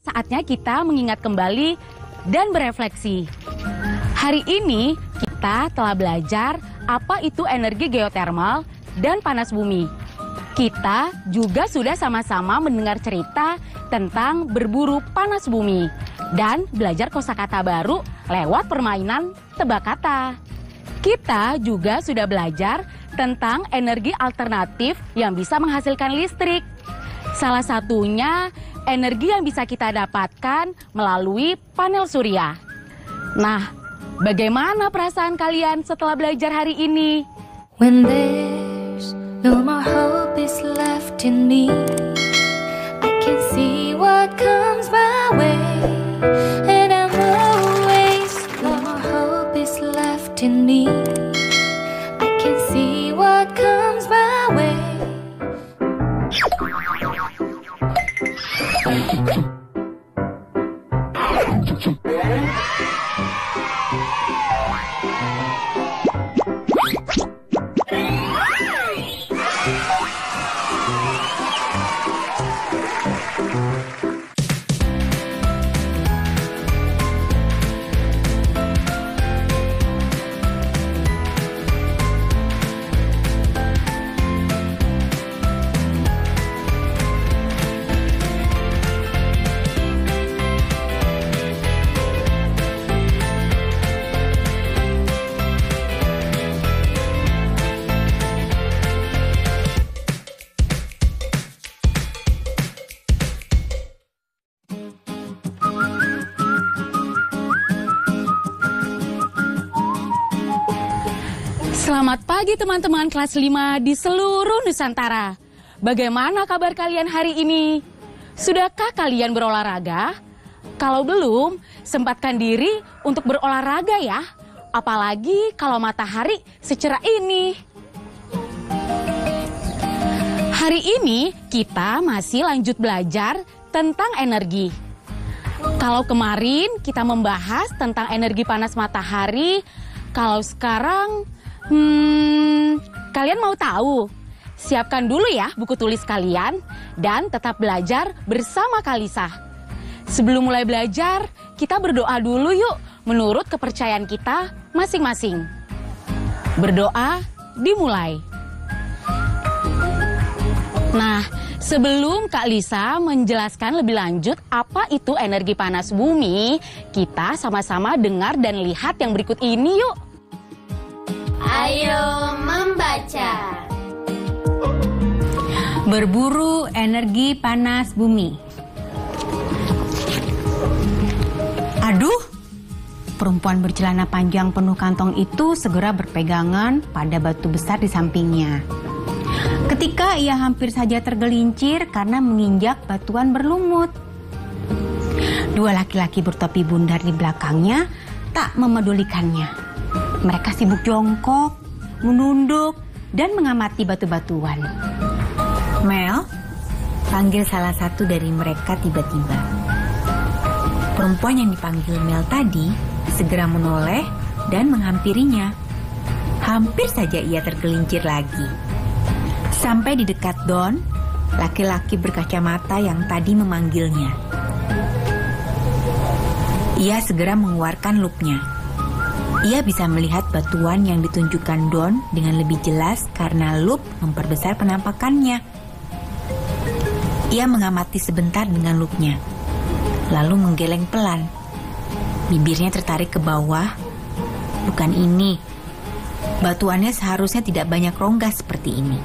saatnya kita mengingat kembali dan berefleksi. Hari ini kita telah belajar apa itu energi geotermal dan panas bumi. Kita juga sudah sama-sama mendengar cerita tentang berburu panas bumi dan belajar kosakata baru lewat permainan tebak kata. Kita juga sudah belajar tentang energi alternatif yang bisa menghasilkan listrik. Salah satunya energi yang bisa kita dapatkan melalui panel surya. Nah, bagaimana perasaan kalian setelah belajar hari ini? When there's no more hope is left in me, I can see what comes my way, and I'm always no more hope is left in me, I can see what comes my way. Selamat pagi teman-teman kelas 5 di seluruh Nusantara. Bagaimana kabar kalian hari ini? Sudahkah kalian berolahraga? Kalau belum, sempatkan diri untuk berolahraga ya. Apalagi kalau matahari secerah ini. Hari ini kita masih lanjut belajar tentang energi. Kalau kemarin kita membahas tentang energi panas matahari, kalau sekarang kalian mau tahu? Siapkan dulu ya buku tulis kalian dan tetap belajar bersama Kalisa. Sebelum mulai belajar, kita berdoa dulu yuk menurut kepercayaan kita masing-masing. Berdoa dimulai. Nah, sebelum Kak Lisa menjelaskan lebih lanjut apa itu energi panas bumi, kita sama-sama dengar dan lihat yang berikut ini yuk. Ayo membaca. Berburu energi panas bumi. Aduh, perempuan bercelana panjang penuh kantong itu segera berpegangan pada batu besar di sampingnya. Ketika ia hampir saja tergelincir karena menginjak batuan berlumut. Dua laki-laki bertopi bundar di belakangnya tak memedulikannya. Mereka sibuk jongkok, menunduk, dan mengamati batu-batuan. Mel, panggil salah satu dari mereka tiba-tiba. Perempuan yang dipanggil Mel tadi segera menoleh dan menghampirinya. Hampir saja ia tergelincir lagi. Sampai di dekat Don, laki-laki berkacamata yang tadi memanggilnya. Ia segera mengeluarkan loopnya. Ia bisa melihat batuan yang ditunjukkan Don dengan lebih jelas karena loop memperbesar penampakannya. Ia mengamati sebentar dengan loopnya, lalu menggeleng pelan. Bibirnya tertarik ke bawah. Bukan ini. Batuannya seharusnya tidak banyak rongga seperti ini.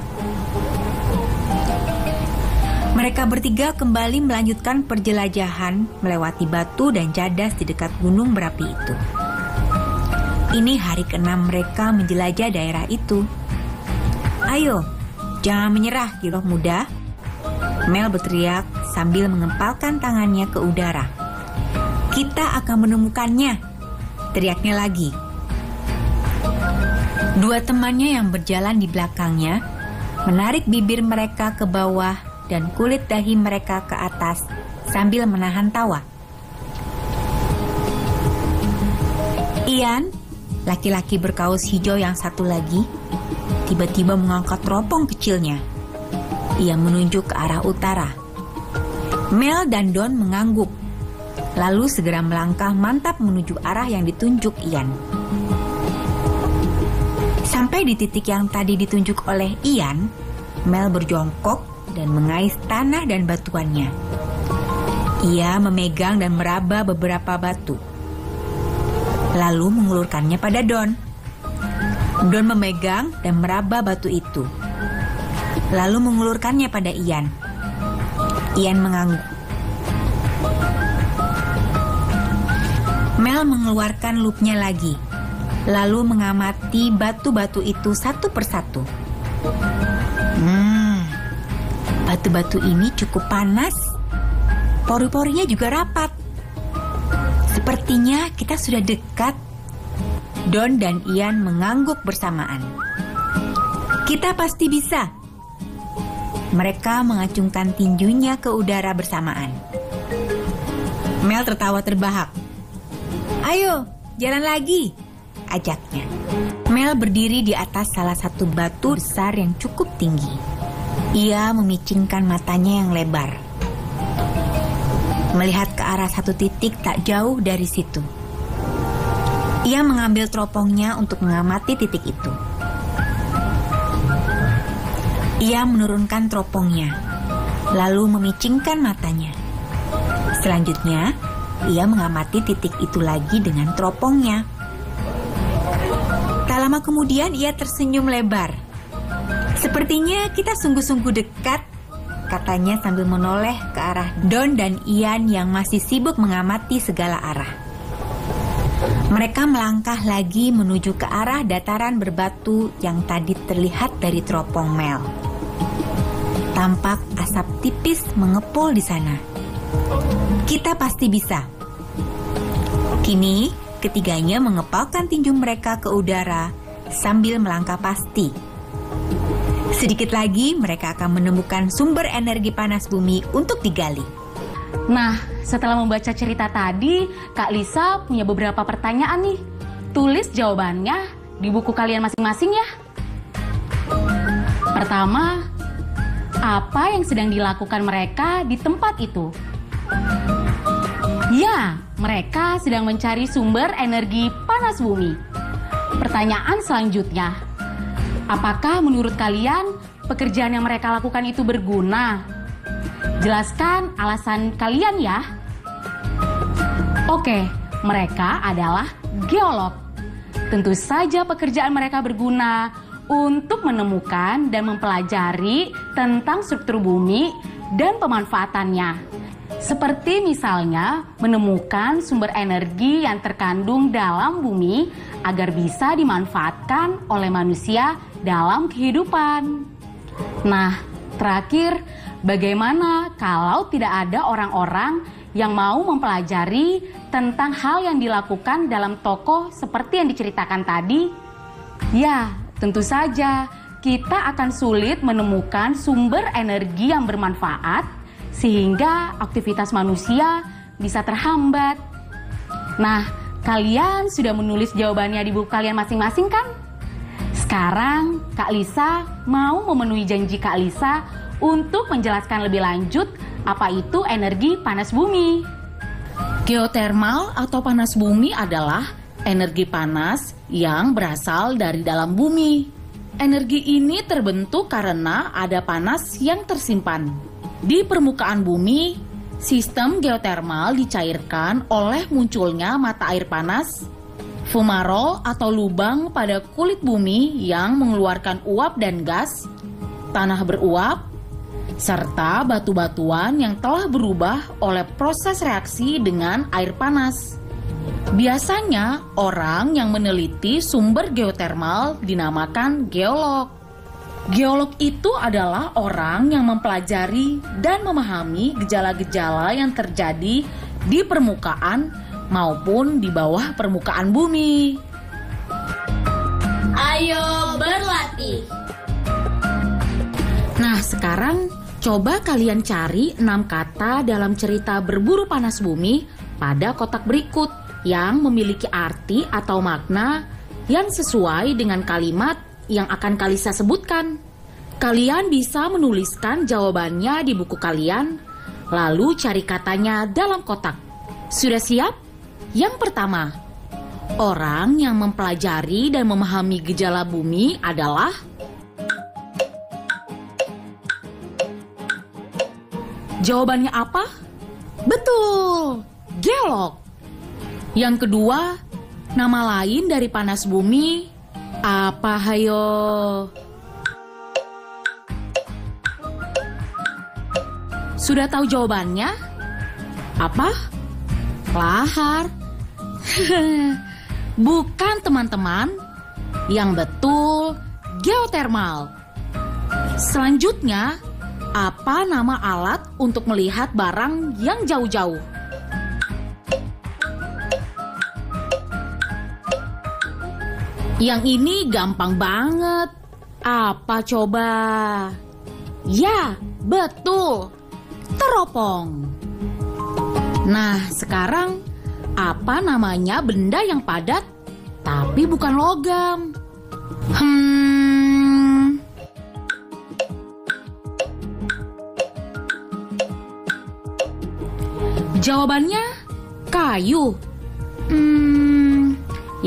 Mereka bertiga kembali melanjutkan perjelajahan melewati batu dan cadas di dekat gunung berapi itu. Ini hari ke-6 mereka menjelajah daerah itu. Ayo, jangan menyerah, Giroh muda. Mel berteriak sambil mengempalkan tangannya ke udara. Kita akan menemukannya, teriaknya lagi. Dua temannya yang berjalan di belakangnya menarik bibir mereka ke bawah dan kulit dahi mereka ke atas sambil menahan tawa. Ian, laki-laki berkaus hijau yang satu lagi, tiba-tiba mengangkat teropong kecilnya. Ia menunjuk ke arah utara. Mel dan Don mengangguk lalu segera melangkah mantap menuju arah yang ditunjuk Ian. Sampai di titik yang tadi ditunjuk oleh Ian, Mel berjongkok dan mengais tanah dan batuannya. Ia memegang dan meraba beberapa batu, lalu mengulurkannya pada Don. Don memegang dan meraba batu itu, lalu mengulurkannya pada Ian. Ian mengangguk. Mel mengeluarkan loopnya lagi, lalu mengamati batu-batu itu satu persatu. Batu-batu ini cukup panas. Pori-porinya juga rapat. Sepertinya kita sudah dekat. Don dan Ian mengangguk bersamaan. Kita pasti bisa. Mereka mengacungkan tinjunya ke udara bersamaan. Mel tertawa terbahak. Ayo, jalan lagi, ajaknya. Mel berdiri di atas salah satu batu besar yang cukup tinggi. Ia memicingkan matanya yang lebar, melihat ke arah satu titik tak jauh dari situ. Ia mengambil teropongnya untuk mengamati titik itu. Ia menurunkan teropongnya, lalu memicingkan matanya. Selanjutnya, ia mengamati titik itu lagi dengan teropongnya. Tak lama kemudian ia tersenyum lebar. Sepertinya kita sungguh-sungguh dekat, katanya sambil menoleh ke arah Don dan Ian yang masih sibuk mengamati segala arah. Mereka melangkah lagi menuju ke arah dataran berbatu yang tadi terlihat dari teropong Mel. Tampak asap tipis mengepul di sana. Kita pasti bisa. Kini, ketiganya mengepalkan tinju mereka ke udara sambil melangkah pasti. Sedikit lagi mereka akan menemukan sumber energi panas bumi untuk digali. Nah, setelah membaca cerita tadi, Kak Lisa punya beberapa pertanyaan nih. Tulis jawabannya di buku kalian masing-masing ya. Pertama, apa yang sedang dilakukan mereka di tempat itu? Ya, mereka sedang mencari sumber energi panas bumi. Pertanyaan selanjutnya, apakah menurut kalian pekerjaan yang mereka lakukan itu berguna? Jelaskan alasan kalian ya. Oke, mereka adalah geolog. Tentu saja pekerjaan mereka berguna untuk menemukan dan mempelajari tentang struktur bumi dan pemanfaatannya. Seperti misalnya menemukan sumber energi yang terkandung dalam bumi agar bisa dimanfaatkan oleh manusia dalam kehidupan. Nah, terakhir, bagaimana kalau tidak ada orang-orang yang mau mempelajari tentang hal yang dilakukan dalam tokoh seperti yang diceritakan tadi? Ya, tentu saja kita akan sulit menemukan sumber energi yang bermanfaat sehingga aktivitas manusia bisa terhambat. Nah, kalian sudah menulis jawabannya di buku kalian masing-masing kan? Sekarang Kak Lisa mau memenuhi janji Kak Lisa untuk menjelaskan lebih lanjut apa itu energi panas bumi. Geotermal atau panas bumi adalah energi panas yang berasal dari dalam bumi. Energi ini terbentuk karena ada panas yang tersimpan. Di permukaan bumi, sistem geotermal dicairkan oleh munculnya mata air panas, fumarole atau lubang pada kulit bumi yang mengeluarkan uap dan gas, tanah beruap, serta batu-batuan yang telah berubah oleh proses reaksi dengan air panas. Biasanya, orang yang meneliti sumber geotermal dinamakan geolog. Geolog itu adalah orang yang mempelajari dan memahami gejala-gejala yang terjadi di permukaan maupun di bawah permukaan bumi. Ayo berlatih. Nah, sekarang coba kalian cari 6 kata dalam cerita Berburu Panas Bumi pada kotak berikut yang memiliki arti atau makna yang sesuai dengan kalimat yang akan Kak Lisa sebutkan. Kalian bisa menuliskan jawabannya di buku kalian, lalu cari katanya dalam kotak. Sudah siap? Yang pertama, orang yang mempelajari dan memahami gejala bumi adalah jawabannya apa? Betul, geolog. Yang kedua, nama lain dari panas bumi apa, hayo? Sudah tahu jawabannya? Apa? Lahar. Bukan, teman-teman. Yang betul, geotermal. Selanjutnya, apa nama alat untuk melihat barang yang jauh-jauh? Yang ini gampang banget. Apa coba? Ya, betul. Teropong. Nah, sekarang apa namanya benda yang padat tapi bukan logam? Jawabannya kayu.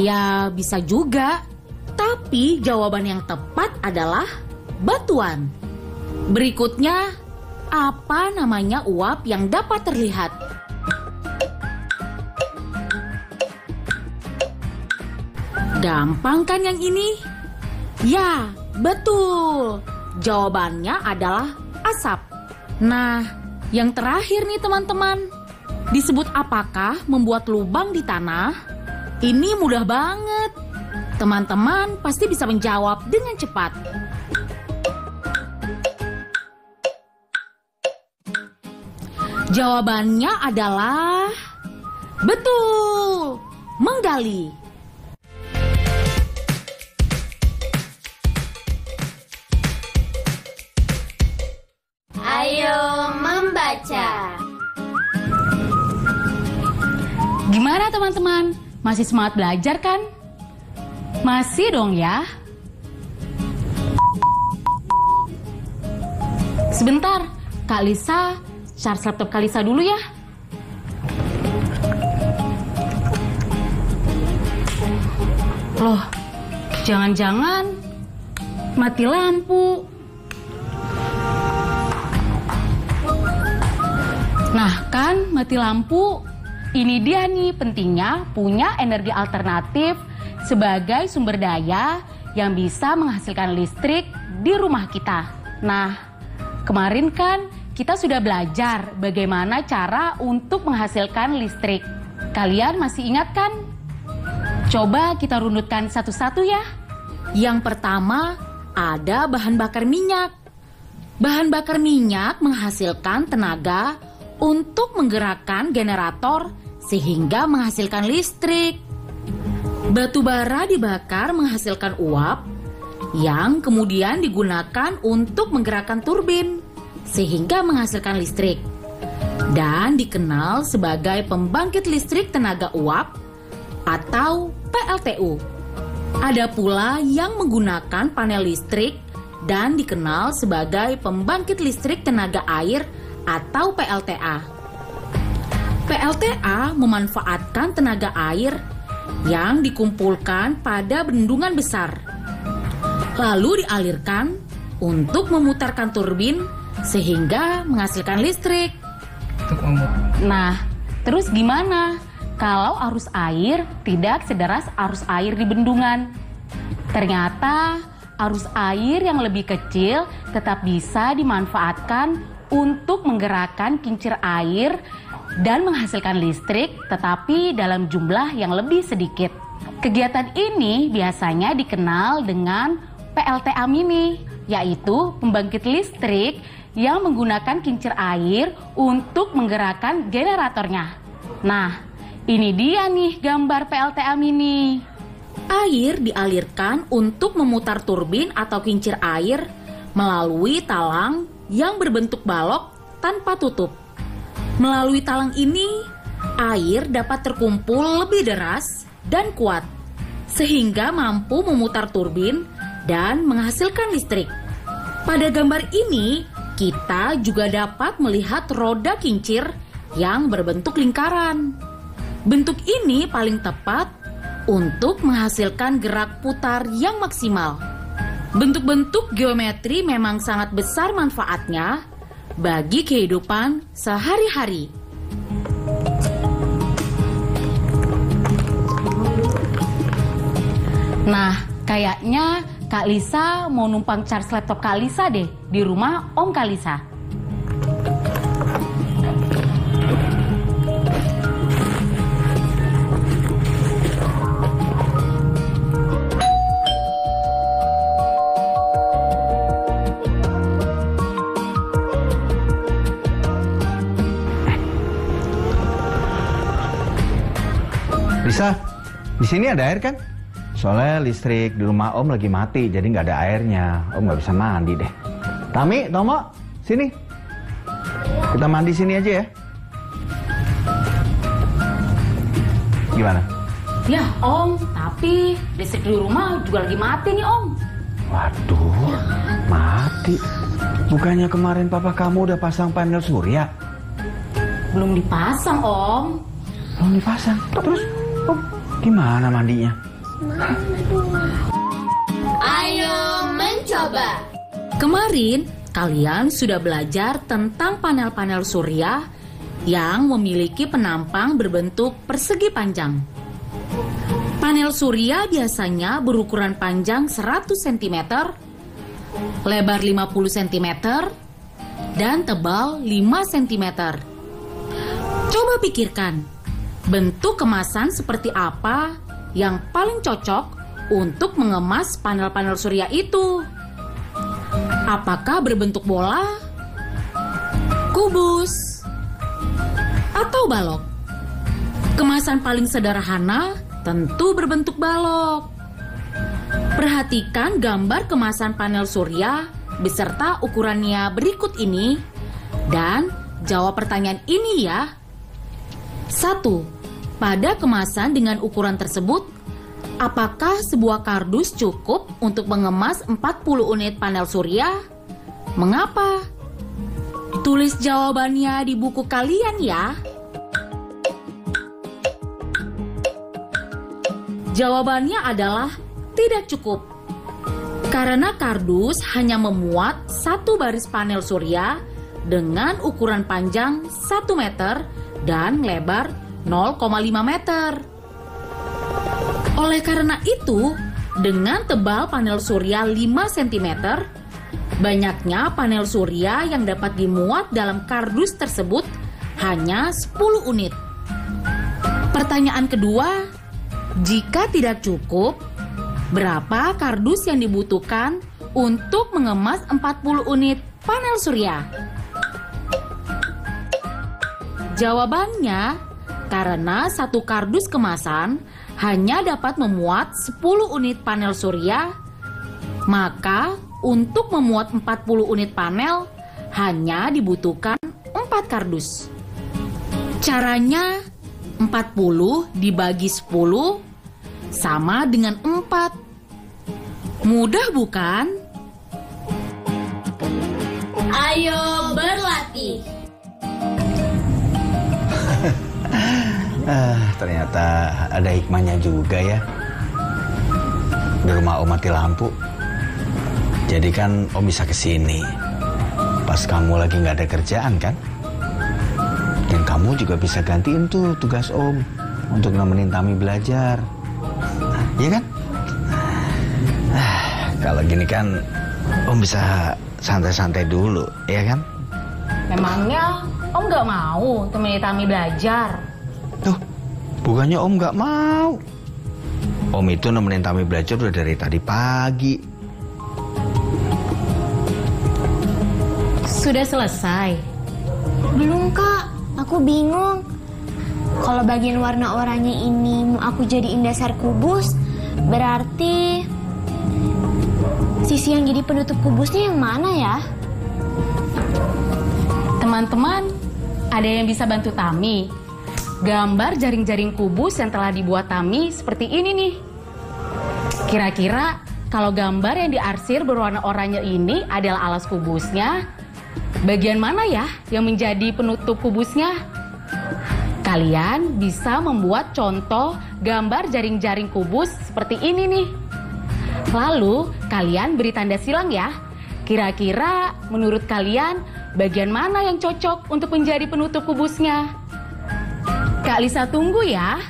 Ya bisa juga. Tapi jawaban yang tepat adalah batuan. Berikutnya, apa namanya uap yang dapat terlihat? Gampang kan yang ini? Ya, betul. Jawabannya adalah asap. Nah, yang terakhir nih teman-teman. Disebut apakah membuat lubang di tanah? Ini mudah banget. Teman-teman pasti bisa menjawab dengan cepat. Jawabannya adalah betul, menggali. Ayo membaca. Gimana teman-teman? Masih semangat belajar kan? Masih dong ya. Sebentar, Kak Lisa, charge laptop Kak Lisa dulu ya. Loh, jangan-jangan mati lampu. Nah kan, mati lampu. Ini dia nih pentingnya punya energi alternatif sebagai sumber daya yang bisa menghasilkan listrik di rumah kita. Nah, kemarin kan kita sudah belajar bagaimana cara untuk menghasilkan listrik. Kalian masih ingat kan? Coba kita runutkan satu-satu ya. Yang pertama, ada bahan bakar minyak. Bahan bakar minyak menghasilkan tenaga untuk menggerakkan generator sehingga menghasilkan listrik. Batu bara dibakar menghasilkan uap yang kemudian digunakan untuk menggerakkan turbin sehingga menghasilkan listrik dan dikenal sebagai pembangkit listrik tenaga uap atau PLTU. Ada pula yang menggunakan panel listrik dan dikenal sebagai pembangkit listrik tenaga air atau PLTA. PLTA memanfaatkan tenaga air yang dikumpulkan pada bendungan besar, lalu dialirkan untuk memutarkan turbin sehingga menghasilkan listrik. Nah, terus gimana kalau arus air tidak sederas arus air di bendungan? Ternyata arus air yang lebih kecil tetap bisa dimanfaatkan untuk menggerakkan kincir air dan menghasilkan listrik, tetapi dalam jumlah yang lebih sedikit. Kegiatan ini biasanya dikenal dengan PLTA mini, yaitu pembangkit listrik yang menggunakan kincir air untuk menggerakkan generatornya. Nah, ini dia nih gambar PLTA mini. Air dialirkan untuk memutar turbin atau kincir air melalui talang yang berbentuk balok tanpa tutup. Melalui talang ini, air dapat terkumpul lebih deras dan kuat, sehingga mampu memutar turbin dan menghasilkan listrik. Pada gambar ini, kita juga dapat melihat roda kincir yang berbentuk lingkaran. Bentuk ini paling tepat untuk menghasilkan gerak putar yang maksimal. Bentuk-bentuk geometri memang sangat besar manfaatnya bagi kehidupan sehari-hari. Nah, kayaknya Kak Lisa mau numpang charge laptop Kak Lisa deh di rumah Om Kak Lisa. Lisa, di sini ada air kan? Soalnya listrik di rumah Om lagi mati, jadi nggak ada airnya. Om nggak bisa mandi deh. Tami, Tomo, sini. Kita mandi sini aja ya. Gimana? Ya Om, tapi listrik di rumah juga lagi mati nih Om. Waduh, mati. Bukannya kemarin papa kamu udah pasang panel surya? Belum dipasang Om. Belum dipasang. Terus, gimana mandinya? Ayo mencoba. Kemarin kalian sudah belajar tentang panel-panel surya yang memiliki penampang berbentuk persegi panjang. Panel surya biasanya berukuran panjang 100 cm, lebar 50 cm, dan tebal 5 cm. Coba pikirkan, bentuk kemasan seperti apa yang paling cocok untuk mengemas panel-panel surya itu? Apakah berbentuk bola, kubus, atau balok? Kemasan paling sederhana tentu berbentuk balok. Perhatikan gambar kemasan panel surya beserta ukurannya berikut ini dan jawab pertanyaan ini ya. 1. Pada kemasan dengan ukuran tersebut, apakah sebuah kardus cukup untuk mengemas 40 unit panel surya? Mengapa? Tulis jawabannya di buku kalian ya. Jawabannya adalah tidak cukup. Karena kardus hanya memuat satu baris panel surya dengan ukuran panjang 1 meter dan lebar 0,5 meter. Oleh karena itu, dengan tebal panel surya 5 cm, banyaknya panel surya yang dapat dimuat dalam kardus tersebut hanya 10 unit. Pertanyaan kedua, jika tidak cukup, berapa kardus yang dibutuhkan untuk mengemas 40 unit panel surya? Jawabannya, karena satu kardus kemasan hanya dapat memuat 10 unit panel surya, maka untuk memuat 40 unit panel hanya dibutuhkan 4 kardus. Caranya 40 dibagi 10 sama dengan 4. Mudah bukan? Ayo berlatih. Ternyata ada hikmahnya juga ya. Di rumah Om mati lampu, jadi kan Om bisa kesini pas kamu lagi nggak ada kerjaan kan. Dan kamu juga bisa gantiin tuh tugas Om untuk nemenin Tami belajar. Iya kan? Kalau gini kan Om bisa santai-santai dulu, ya kan? Memangnya Om nggak mau temenin Tami belajar? Tuh, bukannya Om nggak mau. Om itu nemenin Tami belajar udah dari tadi pagi. Sudah selesai? Belum kak, aku bingung. Kalau bagian warna oranye ini mau aku jadiin dasar kubus, berarti sisi yang jadi penutup kubusnya yang mana ya? Teman-teman, ada yang bisa bantu Tami? Gambar jaring-jaring kubus yang telah dibuat Tami seperti ini nih. Kira-kira kalau gambar yang diarsir berwarna oranye ini adalah alas kubusnya, bagian mana ya yang menjadi penutup kubusnya? Kalian bisa membuat contoh gambar jaring-jaring kubus seperti ini nih. Lalu kalian beri tanda silang ya. Kira-kira menurut kalian bagian mana yang cocok untuk menjadi penutup kubusnya? Kak Lisa tunggu ya.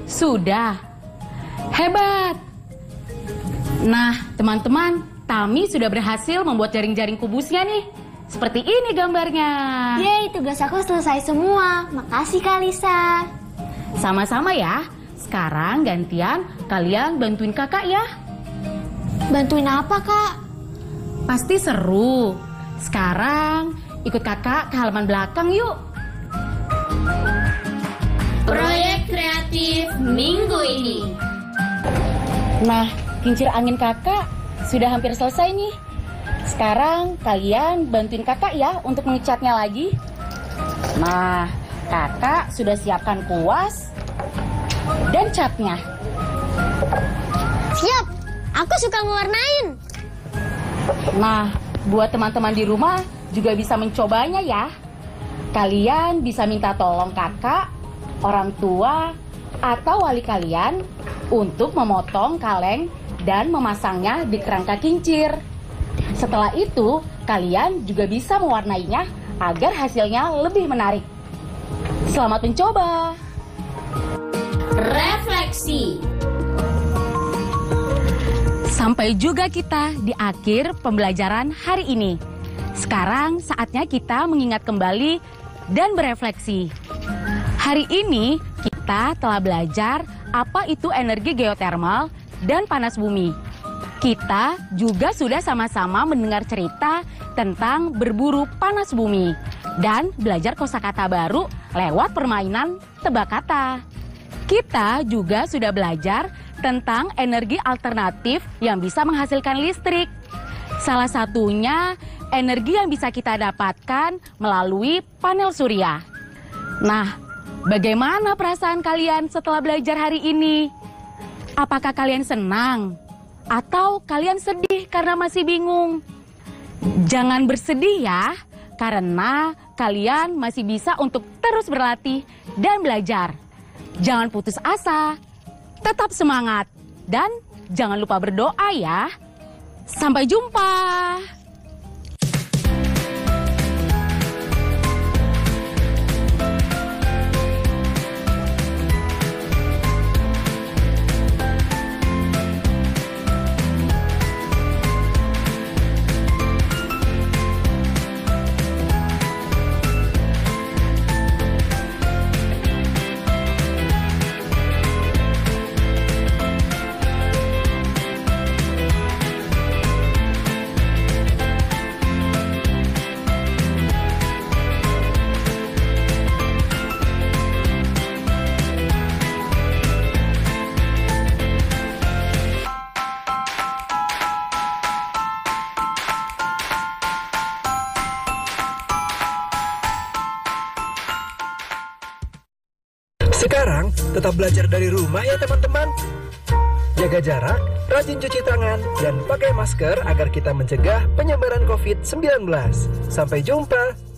Sudah. Hebat. Nah, teman-teman, Tami sudah berhasil membuat jaring-jaring kubusnya nih. Seperti ini gambarnya. Yeay, tugas aku selesai semua. Makasih Kak Lisa. Sama-sama ya. Sekarang gantian kalian bantuin kakak ya. Bantuin apa Kak? Pasti seru. Sekarang ikut kakak ke halaman belakang yuk. Proyek kreatif minggu ini. Nah, kincir angin kakak sudah hampir selesai nih. Sekarang kalian bantuin kakak ya untuk ngecatnya lagi. Nah, kakak sudah siapkan kuas dan catnya. Siap, aku suka ngewarnain. Nah, buat teman-teman di rumah juga bisa mencobanya ya. Kalian bisa minta tolong kakak, orang tua, atau wali kalian untuk memotong kaleng dan memasangnya di kerangka kincir. Setelah itu, kalian juga bisa mewarnainya agar hasilnya lebih menarik. Selamat mencoba! Refleksi. Sampai juga kita di akhir pembelajaran hari ini. Sekarang saatnya kita mengingat kembali dan berefleksi. Hari ini kita telah belajar apa itu energi geotermal dan panas bumi. Kita juga sudah sama-sama mendengar cerita tentang berburu panas bumi dan belajar kosakata baru lewat permainan tebak kata. Kita juga sudah belajar tentang energi alternatif yang bisa menghasilkan listrik. Salah satunya energi yang bisa kita dapatkan melalui panel surya. Nah, bagaimana perasaan kalian setelah belajar hari ini? Apakah kalian senang? Atau kalian sedih karena masih bingung? Jangan bersedih ya, karena kalian masih bisa untuk terus berlatih dan belajar. Jangan putus asa, tetap semangat, dan jangan lupa berdoa ya. Sampai jumpa! Sekarang tetap belajar dari rumah ya teman-teman. Jaga jarak, rajin cuci tangan, dan pakai masker agar kita mencegah penyebaran COVID-19. Sampai jumpa.